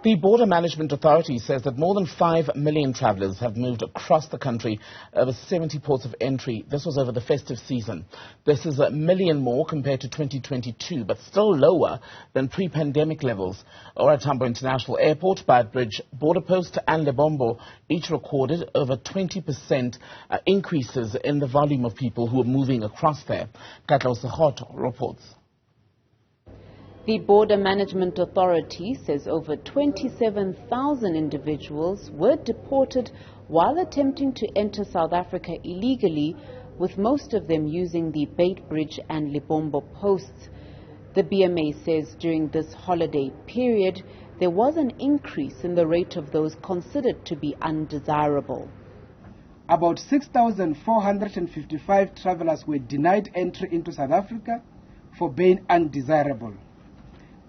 The Border Management Authority says that more than 5 million travellers have moved across the country over 70 ports of entry. This was over the festive season. This is 1 million more compared to 2022, but still lower than pre-pandemic levels. OR Tambo International Airport, Beitbridge, Border Post and Lebombo each recorded over 20% increases in the volume of people who are moving across there. Katleho Sekhotho reports. The Border Management Authority says over 27,000 individuals were deported while attempting to enter South Africa illegally, with most of them using the Beitbridge and Lebombo posts. The BMA says during this holiday period, there was an increase in the rate of those considered to be undesirable. About 6,455 travellers were denied entry into South Africa for being undesirable.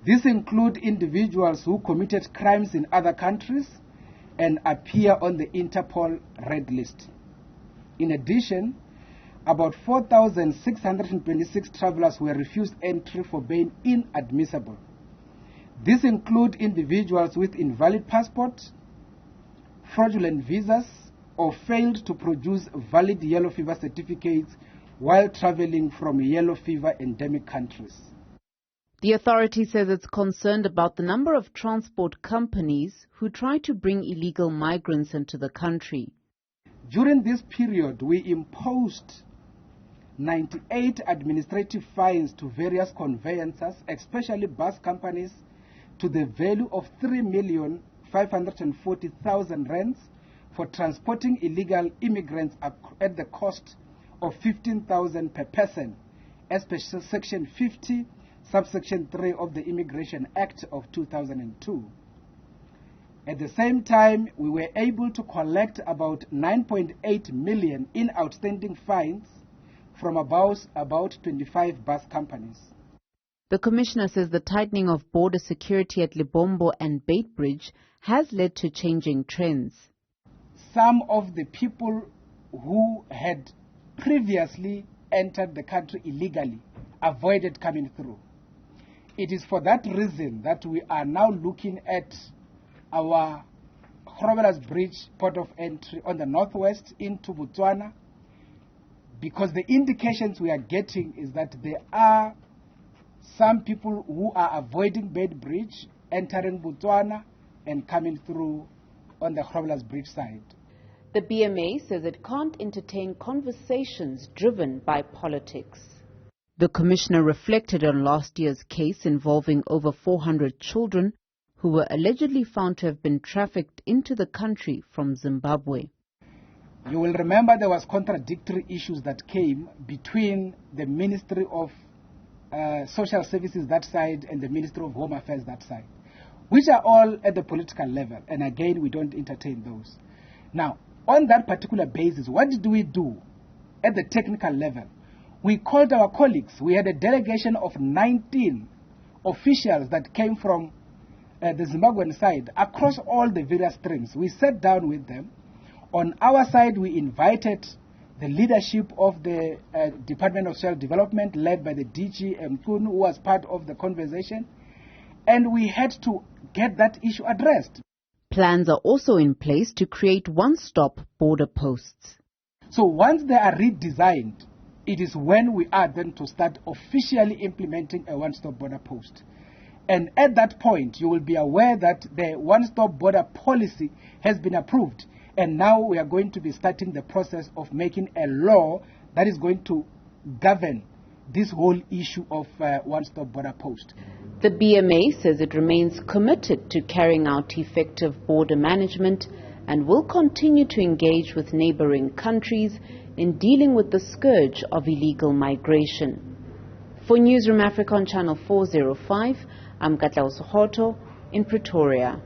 These include individuals who committed crimes in other countries and appear on the Interpol Red List. In addition, about 4,626 travellers were refused entry for being inadmissible. These include individuals with invalid passports, fraudulent visas, or failed to produce valid yellow fever certificates while travelling from yellow fever endemic countries. The authority says it's concerned about the number of transport companies who try to bring illegal migrants into the country. During this period, we imposed 98 administrative fines to various conveyancers, especially bus companies, to the value of 3,540,000 rands for transporting illegal immigrants at the cost of 15,000 per person, as per Section 50, Subsection 3 of the Immigration Act of 2002. At the same time, we were able to collect about 9.8 million in outstanding fines from about 25 bus companies. The Commissioner says the tightening of border security at Lebombo and Beitbridge has led to changing trends. Some of the people who had previously entered the country illegally avoided coming through. It is for that reason that we are now looking at our Bridge port of entry on the northwest into Botswana, because the indications we are getting is that there are some people who are avoiding Beitbridge, entering Botswana and coming through on the Bridge side. The BMA says it can't entertain conversations driven by politics. The Commissioner reflected on last year's case involving over 400 children who were allegedly found to have been trafficked into the country from Zimbabwe. You will remember there was contradictory issues that came between the Ministry of Social Services that side and the Ministry of Home Affairs that side, which are all at the political level, and again we don't entertain those. Now, on that particular basis, what did we do at the technical level? We called our colleagues. We had a delegation of 19 officials that came from the Zimbabwean side across all the various streams. We sat down with them. On our side, we invited the leadership of the Department of Social Development, led by the DG Mkunu, who was part of the conversation, and we had to get that issue addressed. Plans are also in place to create one-stop border posts. So once they are redesigned, it is when we are then to start officially implementing a one-stop border post. And at that point, you will be aware that the one-stop border policy has been approved. And now we are going to be starting the process of making a law that is going to govern this whole issue of one-stop border post. The BMA says it remains committed to carrying out effective border management and will continue to engage with neighboring countries in dealing with the scourge of illegal migration. For Newzroom Afrika on Channel 405, I'm Katleho Sekhotho in Pretoria.